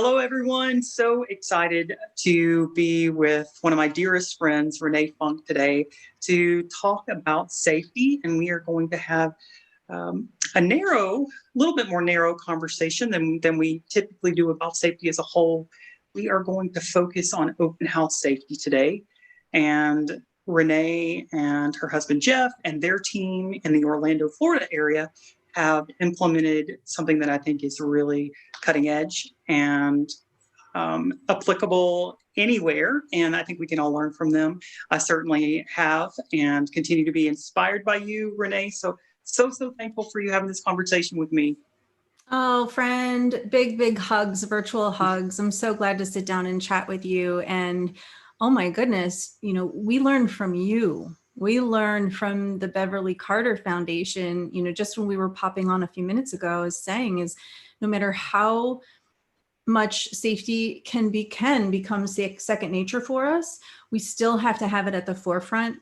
Hello, everyone. So excited to be with one of my dearest friends, Renee Funk, today to talk about safety. And we are going to have a little bit more narrow conversation than we typically do about safety as a whole. We are going to focus on open house safety today. And Renee and her husband, Jeff, and their team in the Orlando, Florida area have implemented something that I think is really cutting edge and applicable anywhere. And I think we can all learn from them. I certainly have and continue to be inspired by you, Renee. So thankful for you having this conversation with me. Oh, friend, big hugs, virtual hugs. I'm so glad to sit down and chat with you. And oh my goodness, we learn from you. We learned from the Beverly Carter Foundation, just when we were popping on a few minutes ago, I was saying is no matter how much safety can become second nature for us, we still have to have it at the forefront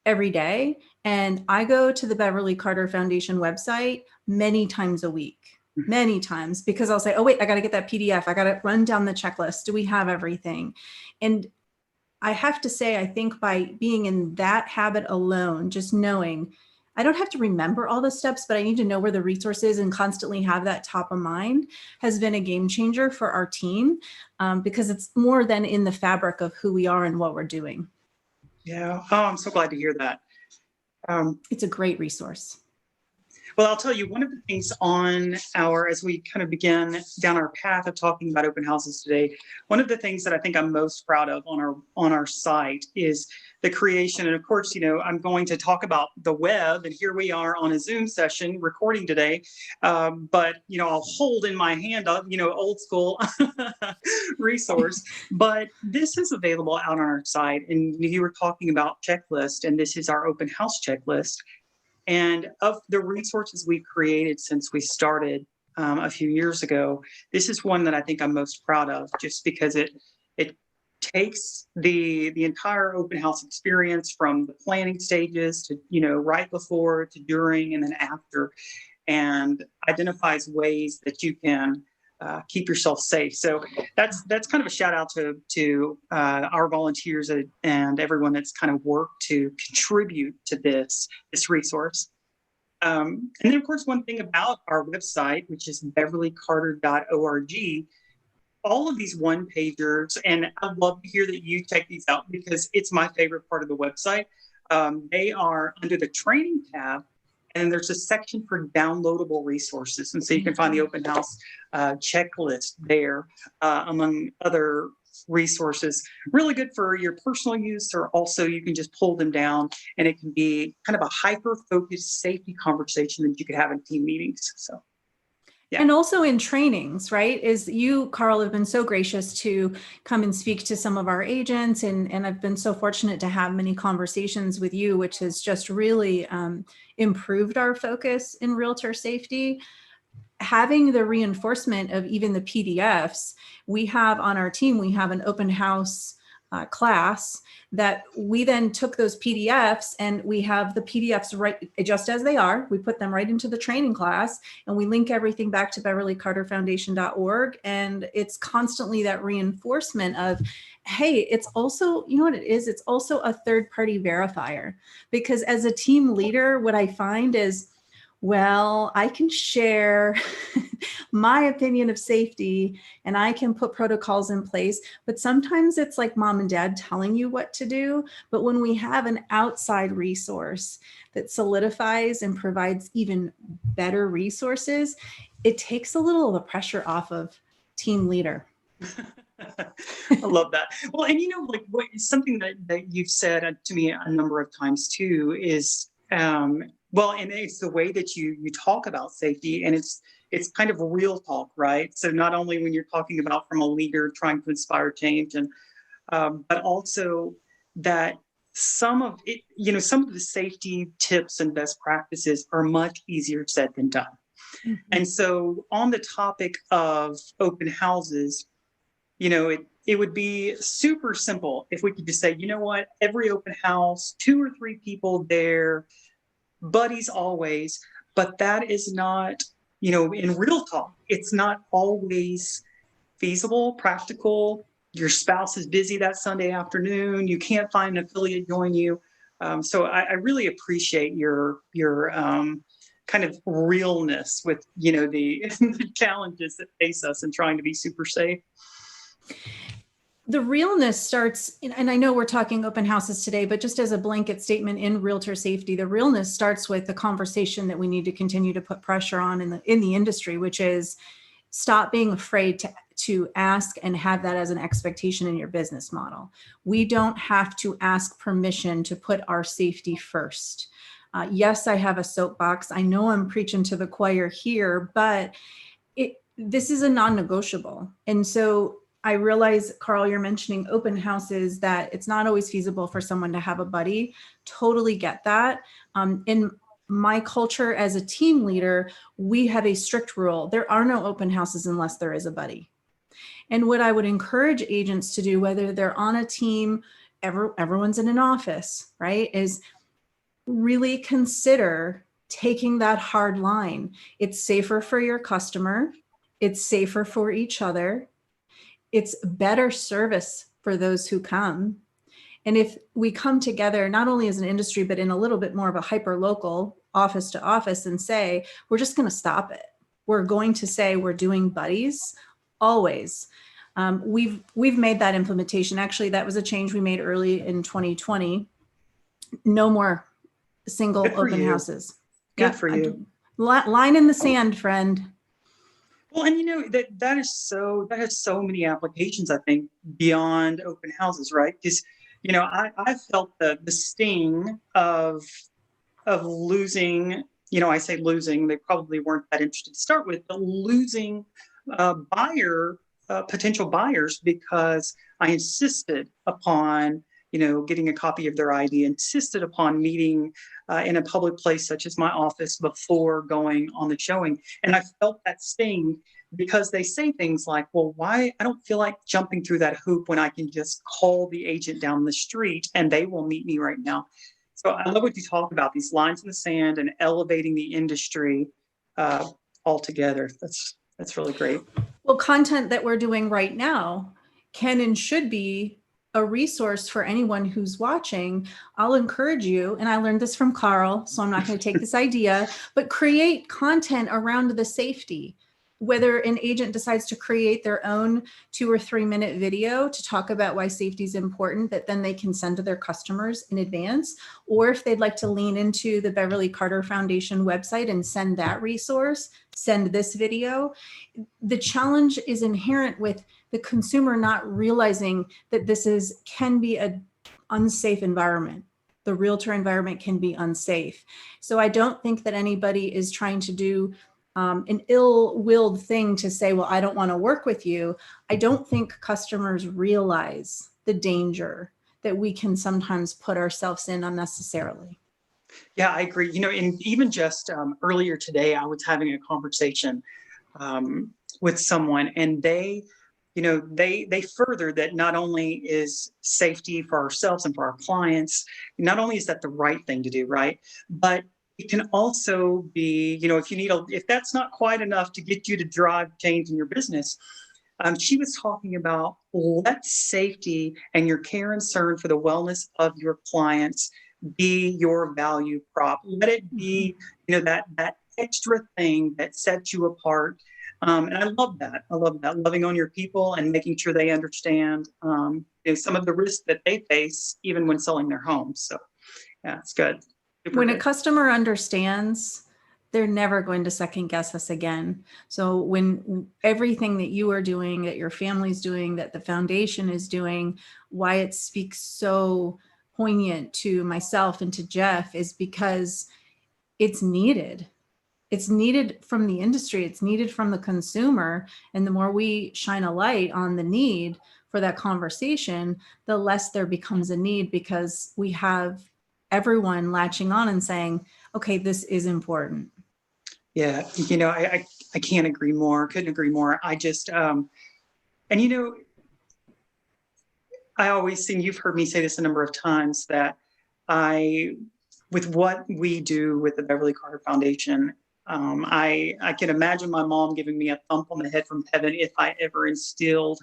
every day. And I go to the Beverly Carter Foundation website many times a week. Many times, because I'll say, oh, wait, I got to get that PDF. I got to run down the checklist. Do we have everything? And I have to say, I think by being in that habit alone, just knowing I don't have to remember all the steps, but I need to know where the resource is and constantly have that top of mind has been a game changer for our team because it's more than in the fabric of who we are and what we're doing. Yeah. Oh, I'm so glad to hear that. It's a great resource. Well, I'll tell you, one of the things as we kind of begin down our path of talking about open houses today, one of the things that I think I'm most proud of on our site is the creation. And of course, I'm going to talk about the web, and here we are on a Zoom session recording today. But I'll hold in my hand up, old school resource. But this is available out on our site. And you were talking about checklist, and this is our open house checklist. And of the resources we've created since we started a few years ago, this is one that I think I'm most proud of, just because it takes the entire open house experience from the planning stages to right before to during and then after, and identifies ways that you can keep yourself safe. So that's kind of a shout out to our volunteers and everyone that's kind of worked to contribute to this resource. And then, of course, one thing about our website, which is beverlycarter.org, all of these one-pagers, and I'd love to hear that you check these out because it's my favorite part of the website. They are under the training tab, and there's a section for downloadable resources. And so you can find the open house checklist there, among other resources. Really good for your personal use, or also you can just pull them down and it can be kind of a hyper-focused safety conversation that you could have in team meetings. So. Yeah. And also in trainings, right? Is you, Carl, have been so gracious to come and speak to some of our agents. And I've been so fortunate to have many conversations with you, which has just really improved our focus in Realtor Safety. Having the reinforcement of even the PDFs, we have on our team, we have an open house class that we then took those PDFs, and we have the PDFs right just as they are. We put them right into the training class, and we link everything back to beverlycarterfoundation.org. And it's constantly that reinforcement of, hey, it's also, you know what it is? It's also a third-party verifier, because as a team leader, what I find is, well, I can share my opinion of safety and I can put protocols in place, but sometimes it's like mom and dad telling you what to do. But when we have an outside resource that solidifies and provides even better resources, it takes a little of the pressure off of team leader. I love that. Well, and something that you've said to me a number of times too is, well, and it's the way that you talk about safety, and it's kind of real talk, right? So not only when you're talking about from a leader trying to inspire change, and but also that some of it, some of the safety tips and best practices are much easier said than done. Mm-hmm. And so on the topic of open houses, it would be super simple if we could just say, you know what, every open house, 2 or 3 people there, buddies always, but that is not, in real talk, it's not always feasible, practical. Your spouse is busy that Sunday afternoon. You can't find an affiliate join you. So I really appreciate your kind of realness with, the challenges that face us in trying to be super safe. The realness starts, and I know we're talking open houses today, but just as a blanket statement in Realtor Safety, the realness starts with the conversation that we need to continue to put pressure on in the industry, which is stop being afraid to ask and have that as an expectation in your business model. We don't have to ask permission to put our safety first. Yes, I have a soapbox. I know I'm preaching to the choir here, but this is a non-negotiable. And so I realize, Carl, you're mentioning open houses, that it's not always feasible for someone to have a buddy. Totally get that. In my culture as a team leader, we have a strict rule. There are no open houses unless there is a buddy. And what I would encourage agents to do, whether they're on a team, everyone's in an office, right, is really consider taking that hard line. It's safer for your customer. It's safer for each other. It's better service for those who come. And if we come together, not only as an industry, but in a little bit more of a hyper local office to office, and say, we're just going to stop it. We're going to say we're doing buddies always. We've made that implementation. Actually, that was a change we made early in 2020. No more single open houses. Good for you. Line in the sand, friend. Well, and that has so many applications, I think, beyond open houses, right? Because, I felt the sting of losing, I say losing, they probably weren't that interested to start with, but losing potential buyers, because I insisted upon, getting a copy of their ID, insisted upon meeting in a public place such as my office before going on the showing. And I felt that sting, because they say things like, well, why? I don't feel like jumping through that hoop when I can just call the agent down the street and they will meet me right now. So I love what you talk about, these lines in the sand and elevating the industry altogether. That's really great. Well, content that we're doing right now can and should be a resource for anyone who's watching. I'll encourage you, and I learned this from Carl, so I'm not going to take this idea, but create content around the safety. Whether an agent decides to create their own 2 or 3 minute video to talk about why safety is important, that then they can send to their customers in advance, or if they'd like to lean into the Beverly Carter Foundation website and send that resource, send this video. The challenge is inherent with the consumer not realizing that this can be an unsafe environment. The realtor environment can be unsafe. So I don't think that anybody is trying to do an ill-willed thing to say, well, I don't want to work with you. I don't think customers realize the danger that we can sometimes put ourselves in unnecessarily. Yeah, I agree. And even just earlier today, I was having a conversation with someone, and they furthered that not only is safety for ourselves and for our clients, not only is that the right thing to do, right, but it can also be, if that's not quite enough to get you to drive change in your business. She was talking about, let safety and your care and concern for the wellness of your clients be your value prop. Let it be, that extra thing that sets you apart. And I love that. Loving on your people and making sure they understand some of the risks that they face even when selling their homes. So yeah, it's good. When a customer understands, they're never going to second guess us again. So when everything that you are doing, that your family's doing, that the foundation is doing, why it speaks so poignant to myself and to Jeff is because it's needed. It's needed from the industry. It's needed from the consumer. And the more we shine a light on the need for that conversation, the less there becomes a need, because we have everyone latching on and saying, okay, this is important. Yeah. I can't agree more. Couldn't agree more. I just, I always think, you've heard me say this a number of times, that with what we do with the Beverly Carter Foundation, I can imagine my mom giving me a thump on the head from heaven if I ever instilled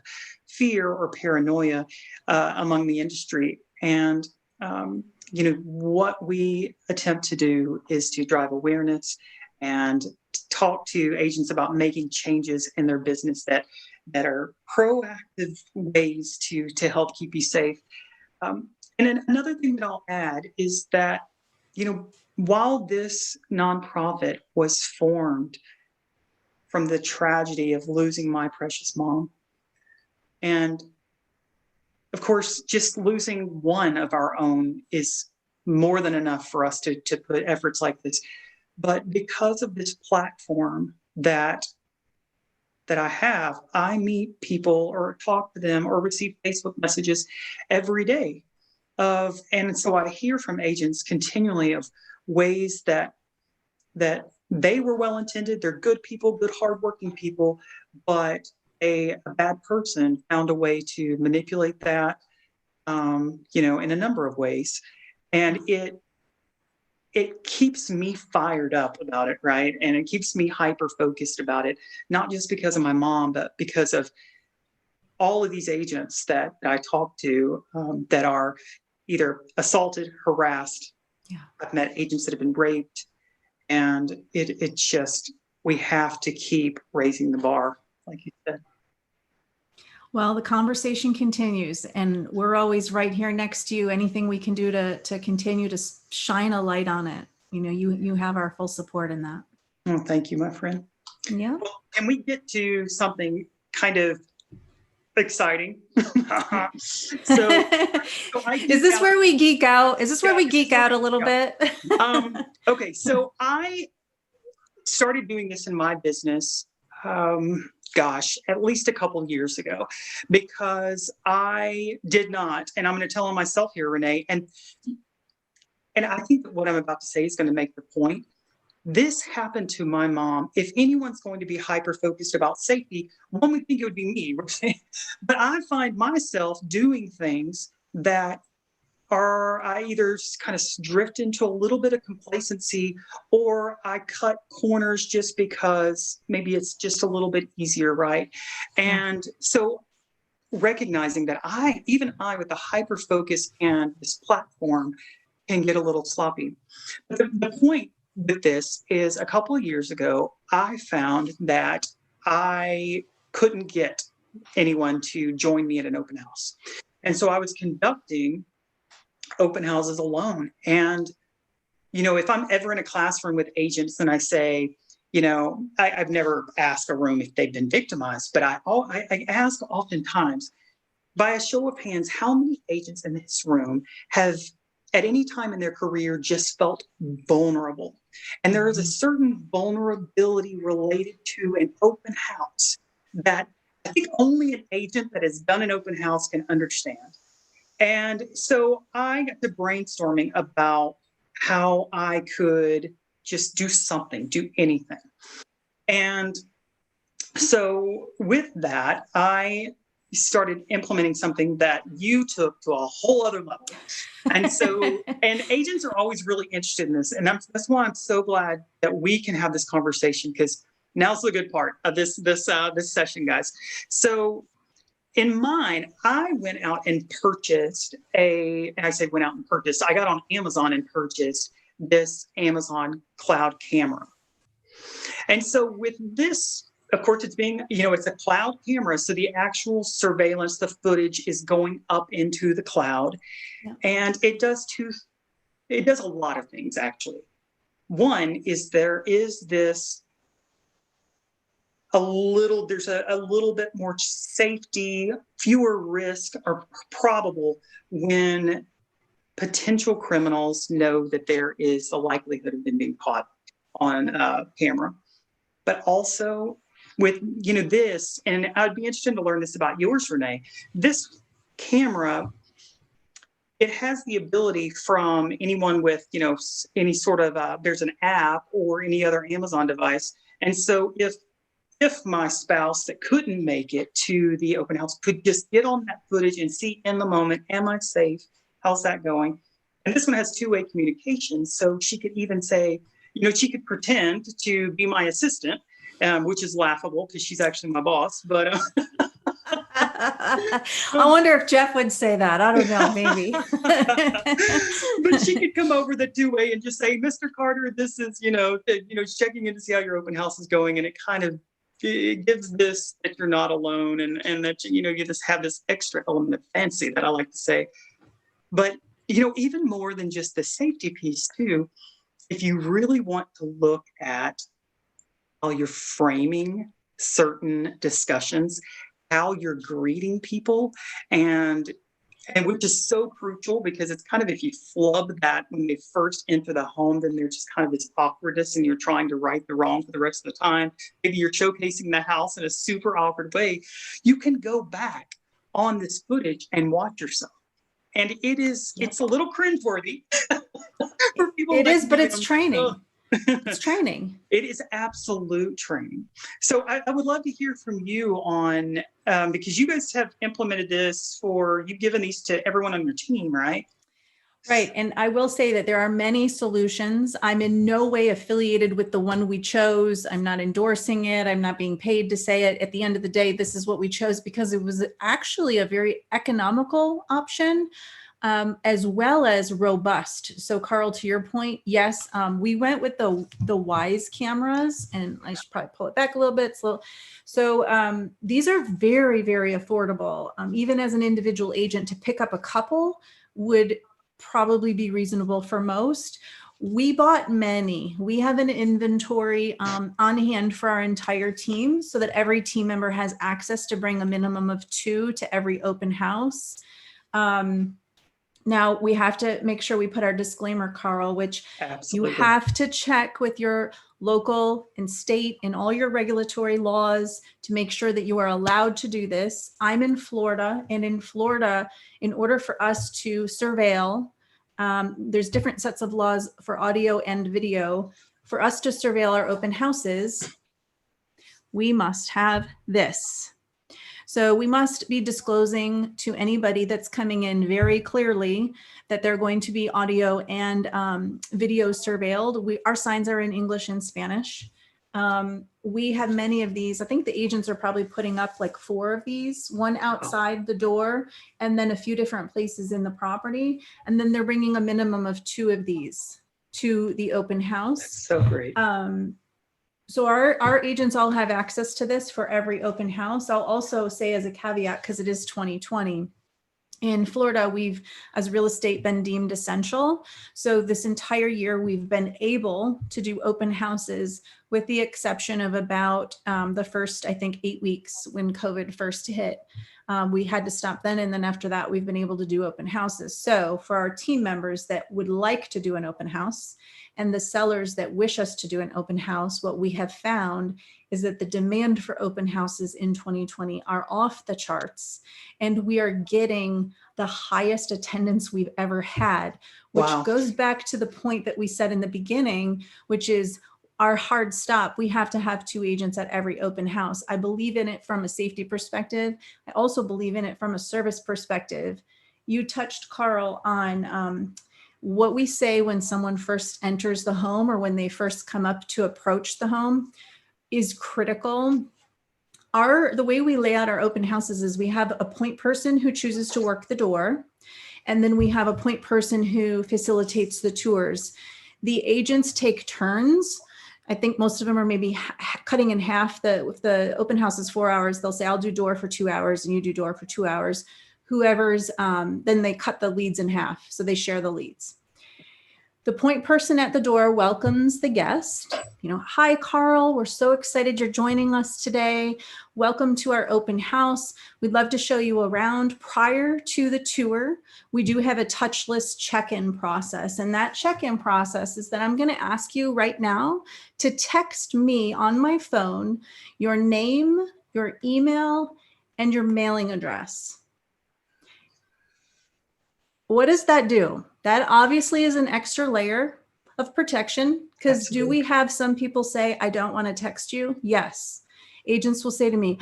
fear or paranoia among the industry. And what we attempt to do is to drive awareness and talk to agents about making changes in their business that are proactive ways to help keep you safe. And then another thing that I'll add is that, while this nonprofit was formed from the tragedy of losing my precious mom, and of course, just losing one of our own is more than enough for us to put efforts like this. But because of this platform that I have, I meet people or talk to them or receive Facebook messages every day and so I hear from agents continually of ways that they were well intended, they're good people, good hardworking people, but a bad person found a way to manipulate that, in a number of ways, and it keeps me fired up about it, right? And it keeps me hyper focused about it, not just because of my mom, but because of all of these agents that I talk to that are either assaulted, harassed. Yeah. I've met agents that have been raped, and it's just, we have to keep raising the bar, like you said. Well, the conversation continues, and we're always right here next to you. Anything we can do to continue to shine a light on it, you have our full support in that. Oh, thank you, my friend. Yeah. Well, can we get to something kind of exciting? so Is this where we geek out? Is this where we geek out a little bit? Okay, so I started doing this in my business, at least a couple of years ago, because I did not, and I'm going to tell on myself here, Renee, and I think that what I'm about to say is going to make the point. This happened to my mom. If anyone's going to be hyper focused about safety, one would think it would be me. But I find myself doing things that I either kind of drift into a little bit of complacency, or I cut corners just because maybe it's just a little bit easier, right? And so recognizing that even I with the hyper focus and this platform can get a little sloppy. But the point with this is, a couple of years ago, I found that I couldn't get anyone to join me at an open house. And so I was conducting open houses alone. And, if I'm ever in a classroom with agents and I say, I've never asked a room if they've been victimized, but I ask oftentimes, by a show of hands, how many agents in this room have at any time in their career just felt vulnerable? And there is a certain vulnerability related to an open house that I think only an agent that has done an open house can understand. And so I got to brainstorming about how I could just do something, do anything. And so with that, I started implementing something that you took to a whole other level. And so, and agents are always really interested in this. And that's why I'm so glad that we can have this conversation, because now's the good part of this session, guys. So in mine, I went out and purchased I got on Amazon and purchased this Amazon cloud camera. And so with this, of course, it's being, it's a cloud camera. So the actual surveillance, the footage is going up into the cloud. Yeah. And it does a lot of things, actually. One is there's a little bit more safety, fewer risks are probable when potential criminals know that there is a likelihood of them being caught on camera. But also with, this, and I'd be interested to learn this about yours, Renee, this camera, it has the ability from anyone with, any sort of, there's an app or any other Amazon device. And so if my spouse that couldn't make it to the open house could just get on that footage and see in the moment, am I safe? How's that going? And this one has two-way communication. So she could even say, she could pretend to be my assistant, which is laughable because she's actually my boss. But I wonder if Jeff would say that. I don't know, maybe. but she could come over the two-way and just say, Mr. Carter, this is, checking in to see how your open house is going. And it gives this that you're not alone, and that, you just have this extra element of fancy that I like to say. But, even more than just the safety piece too, if you really want to look at how you're framing certain discussions, how you're greeting people, and which is so crucial, because it's kind of, if you flub that when they first enter the home, then there's just kind of this awkwardness and you're trying to right the wrong for the rest of the time. Maybe you're showcasing the house in a super awkward way. You can go back on this footage and watch yourself. And it's a little cringeworthy for people. It is, but it's training. It's training. It is absolute training. So I would love to hear from you on, because you guys have implemented this, you've given these to everyone on your team, right? Right. And I will say that there are many solutions. I'm in no way affiliated with the one we chose. I'm not endorsing it. I'm not being paid to say it. At the end of the day, this is what we chose because it was actually a very economical option. As well as robust. So Carl, to your point, yes, we went with the Wise cameras, and I should probably pull it back a little bit. So these are very, very affordable. Even as an individual agent, to pick up a couple would probably be reasonable for most. We bought many. We have an inventory on hand for our entire team so that every team member has access to bring a minimum of 2 to every open house. Now we have to make sure we put our disclaimer, Carl, which Absolutely. You have to check with your local and state and all your regulatory laws to make sure that you are allowed to do this. I'm in Florida, and in Florida, in order for us to surveil, there's different sets of laws for audio and video. For us to surveil our open houses, we must have this. So we must be disclosing to anybody that's coming in very clearly that they're going to be audio and video surveilled. Our signs are in English and Spanish. We have many of these. I think the agents are probably putting up like 4 of these, one outside the door, and then a few different places in the property. And then they're bringing a minimum of 2 of these to the open house. That's so great. So our agents all have access to this for every open house. I'll also say as a caveat, because it is 2020, in Florida, we've, as real estate, been deemed essential. So this entire year, we've been able to do open houses with the exception of about the first, I think, 8 weeks when COVID first hit. We had to stop then. And then after that, we've been able to do open houses. So for our team members that would like to do an open house and the sellers that wish us to do an open house, what we have found is that the demand for open houses in 2020 are off the charts. And we are getting the highest attendance we've ever had, which goes back to the point that we said in the beginning, which is our hard stop. We have to have 2 agents at every open house. I believe in it from a safety perspective. I also believe in it from a service perspective. You touched, Carl, on what we say when someone first enters the home or when they first come up to approach the home is critical. The way we lay out our open houses is we have a point person who chooses to work the door, and then we have a point person who facilitates the tours. The agents take turns. I think most of them are maybe cutting in half. If the open house is 4 hours, they'll say, I'll do door for 2 hours and you do door for 2 hours. Whoever's, then they cut the leads in half. So they share the leads. The point person at the door welcomes the guest. Hi, Carl, we're so excited you're joining us today. Welcome to our open house. We'd love to show you around. Prior to the tour, we do have a touchless check-in process. And that check-in process is that I'm going to ask you right now to text me on my phone your name, your email, and your mailing address. What does that do? That obviously is an extra layer of protection, because do we have some people say, I don't want to text you? Yes. Agents will say to me,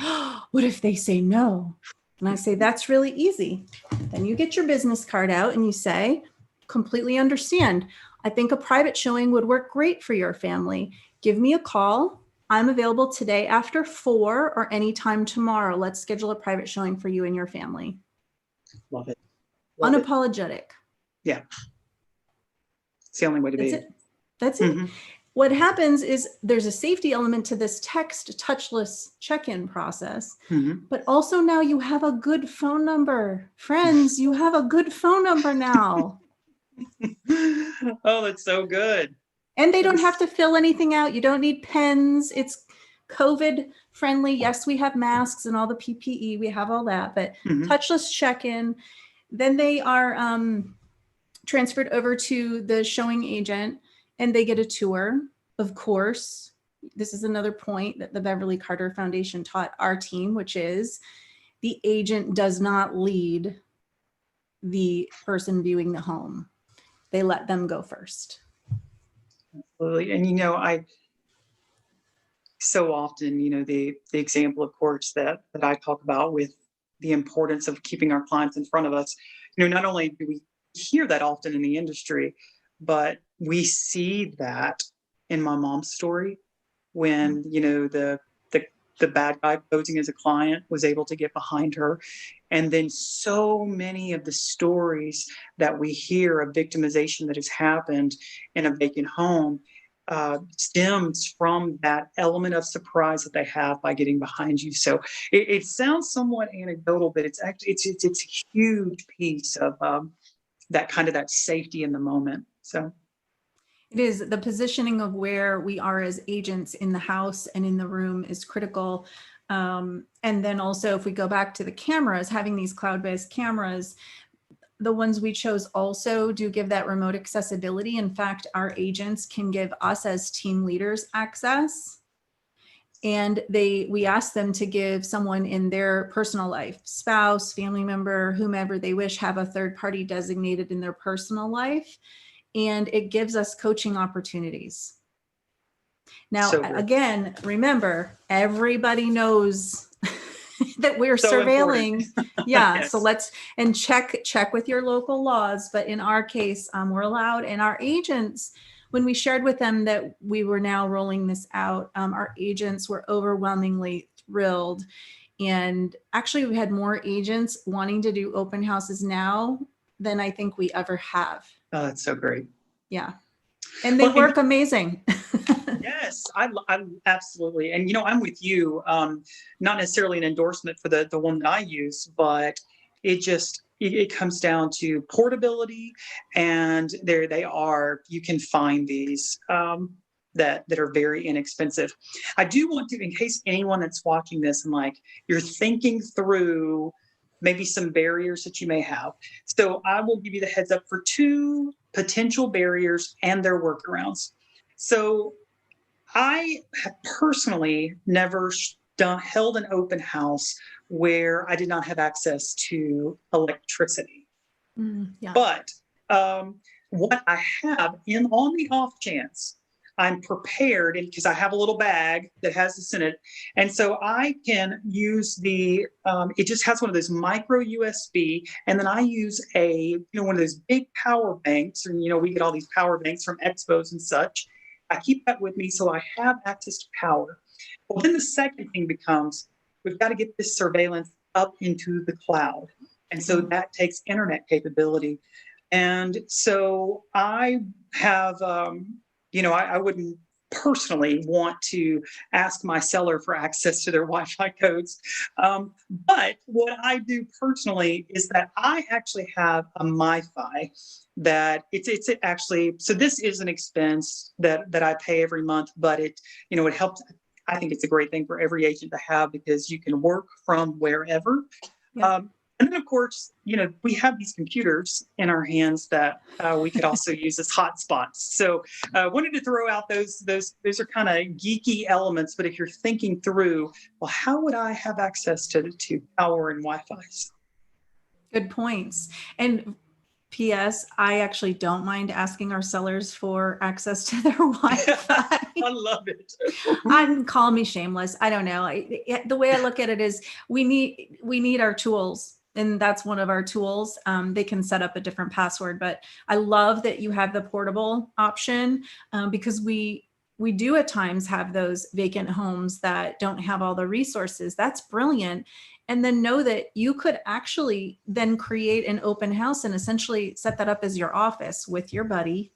what if they say no? And I say, that's really easy. Then you get your business card out and you say, completely understand. I think a private showing would work great for your family. Give me a call. I'm available today after 4 or anytime tomorrow. Let's schedule a private showing for you and your family. Love it. Love it. Unapologetic. Yeah. It's the only way to That's be. it. That's it. What happens is there's a safety element to this text touchless check-in process, but also now you have a good phone number. Friends, you have a good phone number now. Oh, that's so good. And they don't have to fill anything out. You don't need pens. It's COVID friendly. Yes, we have masks and all the PPE. We have all that, but touchless check-in. Then they are transferred over to the showing agent and they get a tour. Of course, this is another point that the Beverly Carter Foundation taught our team, which is the agent does not lead the person viewing the home. They let them go first. Absolutely. And, I so often, the example, of course, that I talk about with the importance of keeping our clients in front of us, not only do we hear that often in the industry, but we see that in my mom's story when, the bad guy posing as a client was able to get behind her. And then so many of the stories that we hear of victimization that has happened in a vacant home stems from that element of surprise that they have by getting behind you. So it sounds somewhat anecdotal, but it's actually it's a huge piece of that safety in the moment. So it is. The positioning of where we are as agents in the house and in the room is critical. And then also, if we go back to the cameras, having these cloud-based cameras, the ones we chose also do give that remote accessibility. In fact, our agents can give us as team leaders access. And we ask them to give someone in their personal life, spouse, family member, whomever they wish, have a third party designated in their personal life. And it gives us coaching opportunities. Now, again, remember, everybody knows that we're surveilling. Yeah. Yes. So and check with your local laws. But in our case, we're allowed. And our agents, when we shared with them that we were now rolling this out, our agents were overwhelmingly thrilled. And actually, we had more agents wanting to do open houses now than I think we ever have. Oh, that's so great. Yeah. And they work amazing. Yes, I absolutely. And, I'm with you, not necessarily an endorsement for the one that I use, but it comes down to portability. And there they are. You can find these that are very inexpensive. I do want to, in case anyone that's watching this and you're thinking through maybe some barriers that you may have. So I will give you the heads up for 2 potential barriers and their workarounds. So I have personally never held an open house where I did not have access to electricity. Yeah. But what I have on the off chance, I'm prepared because I have a little bag that has this in it. And so I can use it just has one of those micro USB. And then I use one of those big power banks. And, we get all these power banks from expos and such. I keep that with me so I have access to power. Well, then the second thing becomes, we've got to get this surveillance up into the cloud. And so that takes internet capability. And so I have, I wouldn't personally want to ask my seller for access to their Wi-Fi codes. But what I do personally is that I actually have a MiFi that it's actually, so this is an expense that I pay every month, but it helps. I think it's a great thing for every agent to have because you can work from wherever. Yeah. And then, of course, we have these computers in our hands that we could also use as hotspots. So wanted to throw out those are kind of geeky elements. But if you're thinking through, well, how would I have access to power and Wi-Fi? Good points. And P.S. I actually don't mind asking our sellers for access to their Wi-Fi. I love it. Call me shameless. I don't know. The way I look at it is we need our tools. and that's one of our tools. They can set up a different password, but I love that you have the portable option, because we do at times have those vacant homes that don't have all the resources. That's brilliant. And then know that you could actually then create an open house and essentially set that up as your office with your buddy,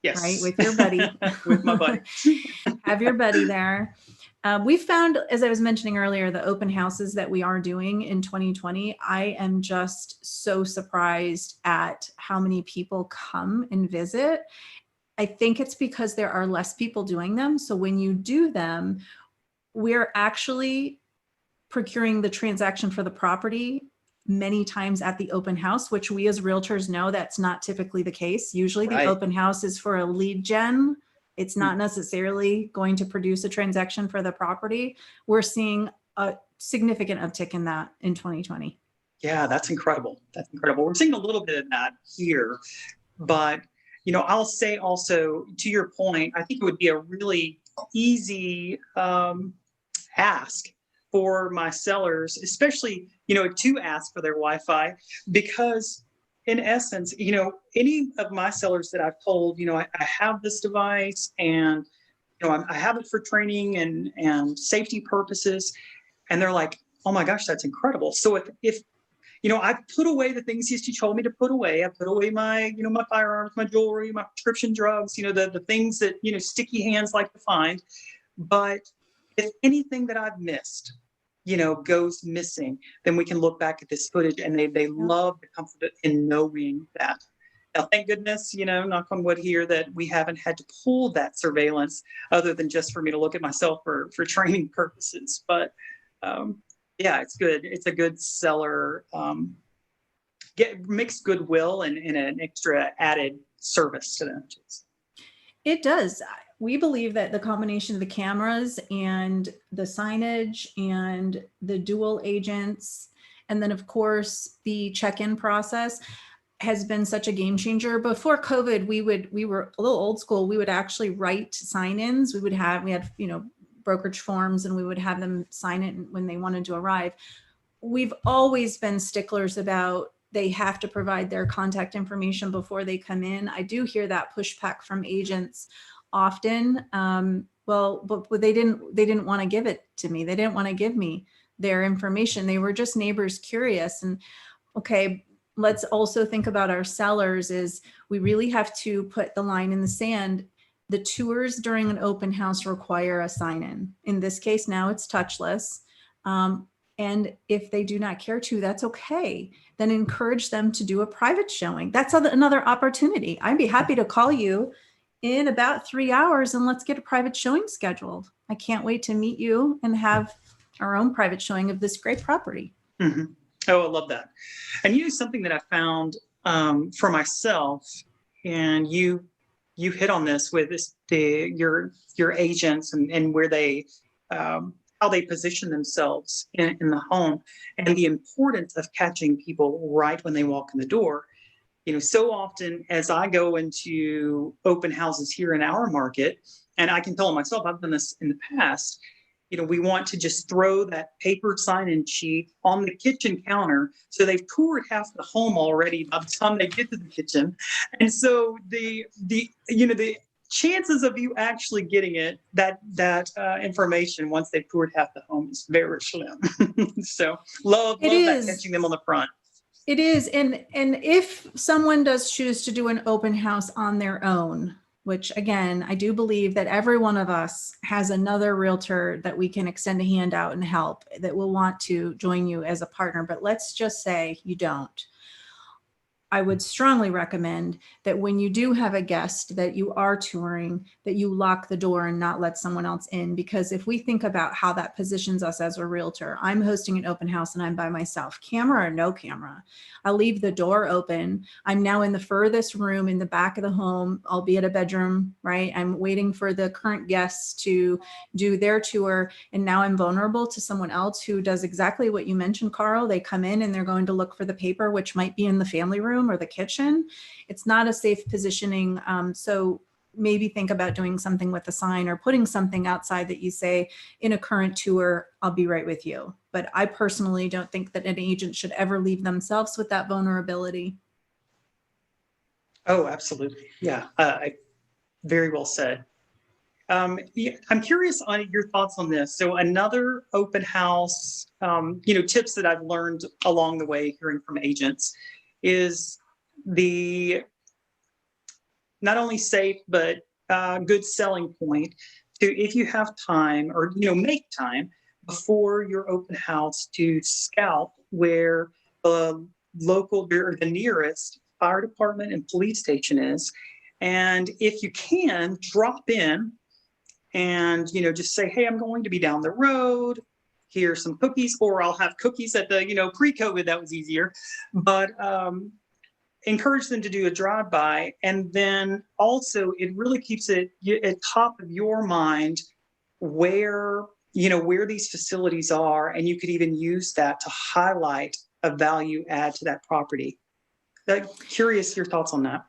Yes. right? With your buddy. With my buddy. Have your buddy there. We found, as I was mentioning earlier, the open houses that we are doing in 2020, I am just so surprised at how many people come and visit. I think it's because there are less people doing them. So when you do them, we're actually procuring the transaction for the property many times at the open house, which we as realtors know that's not typically the case. Usually the open house is for a lead gen. It's not necessarily going to produce a transaction for the property. We're seeing a significant uptick in that in 2020. Yeah, that's incredible. That's incredible. We're seeing a little bit of that here, but I'll say also, to your point, I think it would be a really easy ask for my sellers, especially, to ask for their Wi-Fi, because in essence, any of my sellers that I've told, I have this device and, I have it for training and safety purposes. And they're like, oh my gosh, that's incredible. So if I put away the things he told me to put away. I put away my, my firearms, my jewelry, my prescription drugs, the things that, sticky hands like to find. But if anything that I've missed, goes missing, then we can look back at this footage and they love the comfort in knowing that. Now, thank goodness, knock on wood here, that we haven't had to pull that surveillance other than just for me to look at myself for training purposes. But yeah, it's good. It's a good seller, mixed goodwill and an extra added service to them. It does. We believe that the combination of the cameras and the signage and the dual agents, and then of course the check-in process has been such a game changer. Before COVID, we were a little old school. We would actually write sign-ins. We had, brokerage forms, and we would have them sign it when they wanted to arrive. We've always been sticklers about they have to provide their contact information before they come in. I do hear that pushback from agents often. But they didn't want to give it to me. They didn't want to give me their information. They were just neighbors curious. And okay, let's also think about our sellers. Is we really have to put the line in the sand. The tours during an open house require a sign-in. In this case, now it's touchless. And if they do not care to, that's okay. Then encourage them to do a private showing. That's another opportunity. I'd be happy to call you in about 3 hours and let's get a private showing scheduled. I can't wait to meet you and have our own private showing of this great property. Mm-hmm. Oh, I love that. And something that I found for myself, and you hit on this with your agents and where they how they position themselves in the home, and the importance of catching people right when they walk in the door. So often as I go into open houses here in our market, and I can tell myself, I've done this in the past, we want to just throw that paper sign-in sheet on the kitchen counter. So they've toured half the home already by the time they get to the kitchen. And so the chances of you actually getting that information once they've toured half the home is very slim. So love that, catching them on the front. It is. And if someone does choose to do an open house on their own, which again, I do believe that every one of us has another realtor that we can extend a hand out and help, that will want to join you as a partner. But let's just say you don't. I would strongly recommend that when you do have a guest that you are touring, that you lock the door and not let someone else in. Because if we think about how that positions us as a realtor, I'm hosting an open house and I'm by myself, camera or no camera. I'll leave the door open. I'm now in the furthest room in the back of the home, albeit a bedroom, right? I'm waiting for the current guests to do their tour. And now I'm vulnerable to someone else who does exactly what you mentioned, Carl. They come in and they're going to look for the paper, which might be in the family room or the kitchen. It's not a safe positioning. So maybe think about doing something with a sign or putting something outside that you say, in a current tour, I'll be right with you. But I personally don't think that an agent should ever leave themselves with that vulnerability. Oh, absolutely. Yeah. Very well said. Yeah, I'm curious on your thoughts on this. So another open house, tips that I've learned along the way hearing from agents is the not only safe, but good selling point to, if you have time or, make time before your open house to scout where the local or the nearest fire department and police station is. And if you can, drop in and, just say, hey, I'm going to be down the road. Here's some cookies, or I'll have cookies at the, pre-COVID, that was easier. But encourage them to do a drive-by. And then also it really keeps it at top of your mind where, where these facilities are. And you could even use that to highlight a value add to that property. Curious your thoughts on that.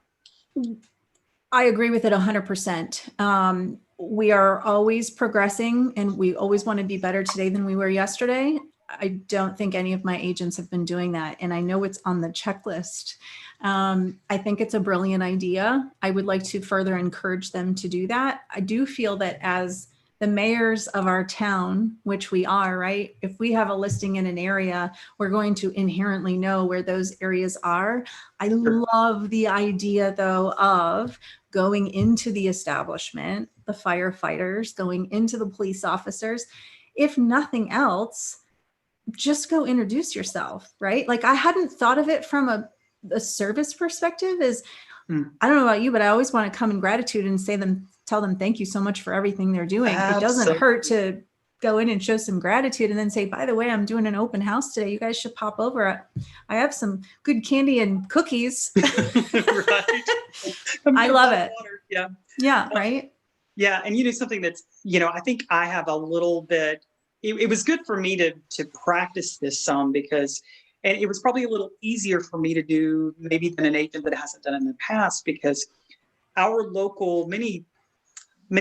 I agree with it 100%. We are always progressing and we always want to be better today than we were yesterday. I don't think any of my agents have been doing that. And I know it's on the checklist. I think it's a brilliant idea. I would like to further encourage them to do that. I do feel that as the mayors of our town, which we are, right? If we have a listing in an area, we're going to inherently know where those areas are. I love the idea though of going into the establishment, the firefighters, going into the police officers. If nothing else, just go introduce yourself, right? Like I hadn't thought of it from a service perspective is, I don't know about you, but I always want to come in gratitude and tell them thank you so much for everything they're doing. Absolutely. It doesn't hurt to go in and show some gratitude and then say, by the way, I'm doing an open house today. You guys should pop over. I have some good candy and cookies. Right. I love it. Water. Yeah. Yeah. Right. Yeah. And something that's, I think I have a little bit, it was good for me to practice this some because, and it was probably a little easier for me to do maybe than an agent that hasn't done it in the past, because our local, many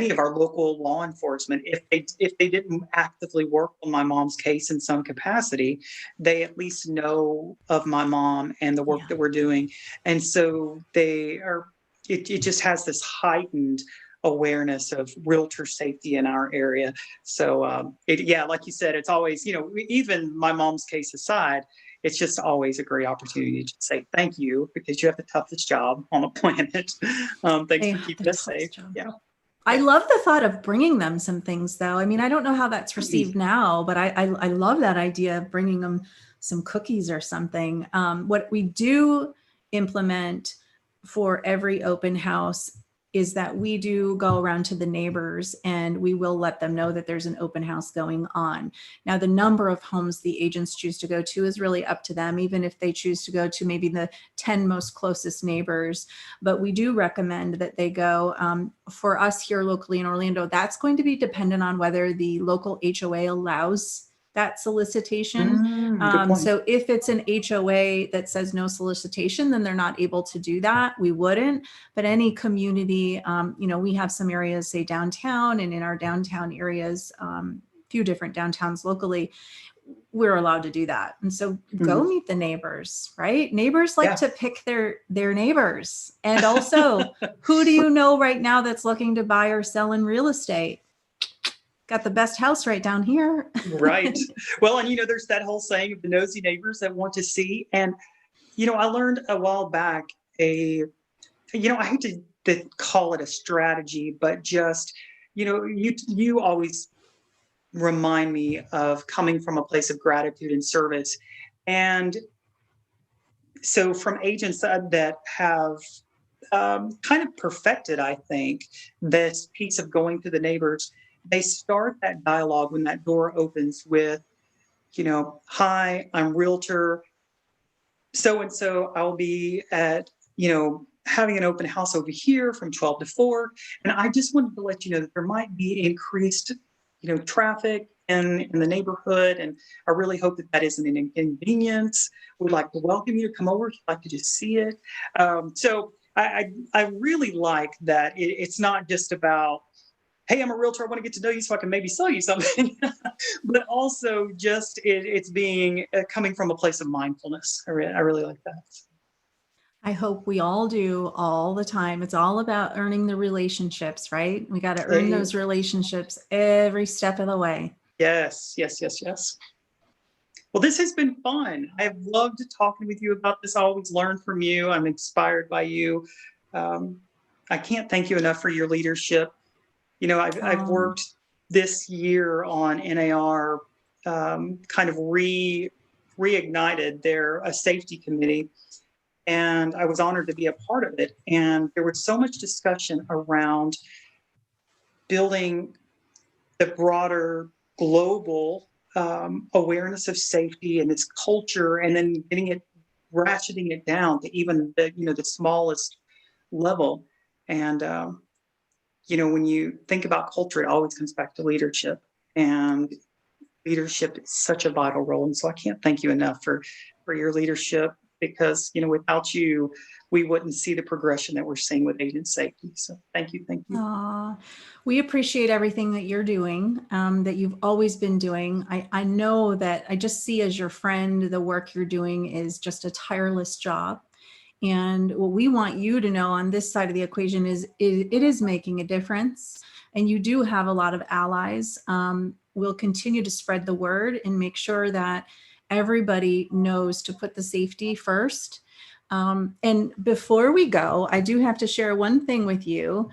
of our local law enforcement, if they didn't actively work on my mom's case in some capacity, they at least know of my mom and the work that we're doing. And so it just has this heightened awareness of realtor safety in our area. So like you said, it's always, even my mom's case aside, it's just always a great opportunity to say thank you because you have the toughest job on the planet. Thanks for keeping us safe. Job. Yeah. I love the thought of bringing them some things though. I mean, I don't know how that's received now, but I love that idea of bringing them some cookies or something. What we do implement for every open house is that we do go around to the neighbors and we will let them know that there's an open house going on. Now, the number of homes the agents choose to go to is really up to them, even if they choose to go to maybe the 10 most closest neighbors. But we do recommend that they go. For us here locally in Orlando, that's going to be dependent on whether the local HOA allows that solicitation. So if it's an HOA that says no solicitation, then they're not able to do that. We wouldn't, but any community, we have some areas, say downtown, and in our downtown areas, few different downtowns locally, we're allowed to do that. And so go meet the neighbors, right? Neighbors like to pick their neighbors. And also, who do you know right now that's looking to buy or sell in real estate? Got the best house right down here. Right. Well, and there's that whole saying of the nosy neighbors that want to see. And, I learned a while back I hate to call it a strategy, but just, you always remind me of coming from a place of gratitude and service. And so from agents that have kind of perfected, I think, this piece of going to the neighbors, they start that dialogue when that door opens with, hi, I'm Realtor so-and-so. I'll be at, having an open house over here from 12 to 4. And I just wanted to let you know that there might be increased, traffic in the neighborhood. And I really hope that isn't an inconvenience. We'd like to welcome you to come over if you'd like to just see it. So I really like that it's not just about, hey, I'm a realtor, I want to get to know you so I can maybe sell you something, but also just it's being coming from a place of mindfulness. I really like that. I hope we all do all the time. It's all about earning the relationships, right? We got to earn those relationships every step of the way. Yes, yes, yes, yes. Well, this has been fun. I've loved talking with you about this. I always learn from you. I'm inspired by you. I can't thank you enough for your leadership. You know, I've worked this year on NAR, kind of reignited a safety committee, and I was honored to be a part of it. And there was so much discussion around building the broader global awareness of safety and its culture, and then ratcheting it down to even the smallest level. And when you think about culture, it always comes back to leadership, and leadership is such a vital role. And so I can't thank you enough for your leadership, because without you, we wouldn't see the progression that we're seeing with agent safety. So thank you. We appreciate everything that you're doing, that you've always been doing. I know that I just see as your friend, the work you're doing is just a tireless job. And what we want you to know on this side of the equation is it is making a difference. And you do have a lot of allies. We'll continue to spread the word and make sure that everybody knows to put the safety first. And before we go, I do have to share one thing with you.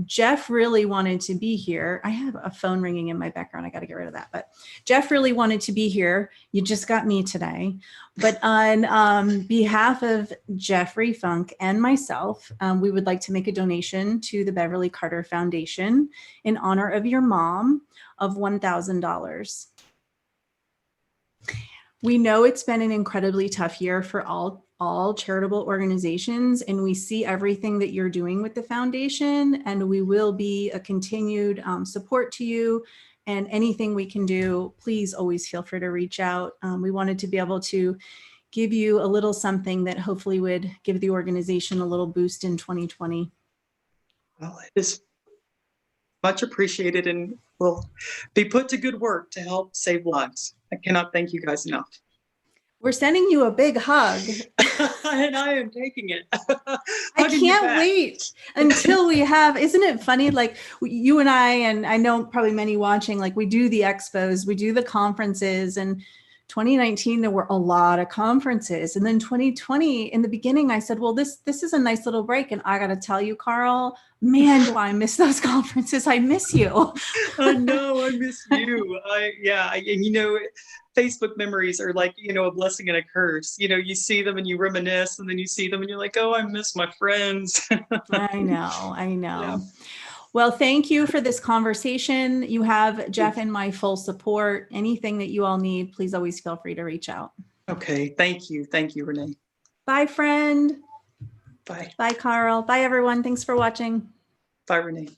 Jeff really wanted to be here. I have a phone ringing in my background. I got to get rid of that. But Jeff really wanted to be here. You just got me today. But on behalf of Jeffrey Funk and myself, we would like to make a donation to the Beverly Carter Foundation in honor of your mom of $1,000. We know it's been an incredibly tough year for all charitable organizations, and we see everything that you're doing with the foundation, and we will be a continued support to you, and anything we can do, please always feel free to reach out. We wanted to be able to give you a little something that hopefully would give the organization a little boost in 2020. Well, it is much appreciated and will be put to good work to help save lives. I cannot thank you guys enough. We're sending you a big hug. And I am taking it. I can't wait until we have, isn't it funny? Like you and I know probably many watching, like we do the expos, we do the conferences, and 2019, there were a lot of conferences. And then 2020, in the beginning, I said, well, this is a nice little break. And I got to tell you, Carl, man, do I miss those conferences. I miss you. I know, I miss you. And Facebook memories are like, a blessing and a curse. You see them and you reminisce, and then you see them and you're like, oh, I miss my friends. I know. Yeah. Well, thank you for this conversation. You have Jeff and my full support. Anything that you all need, please always feel free to reach out. Okay. Thank you. Thank you, Renee. Bye, friend. Bye. Bye, Carl. Bye, everyone. Thanks for watching. Bye, Renee.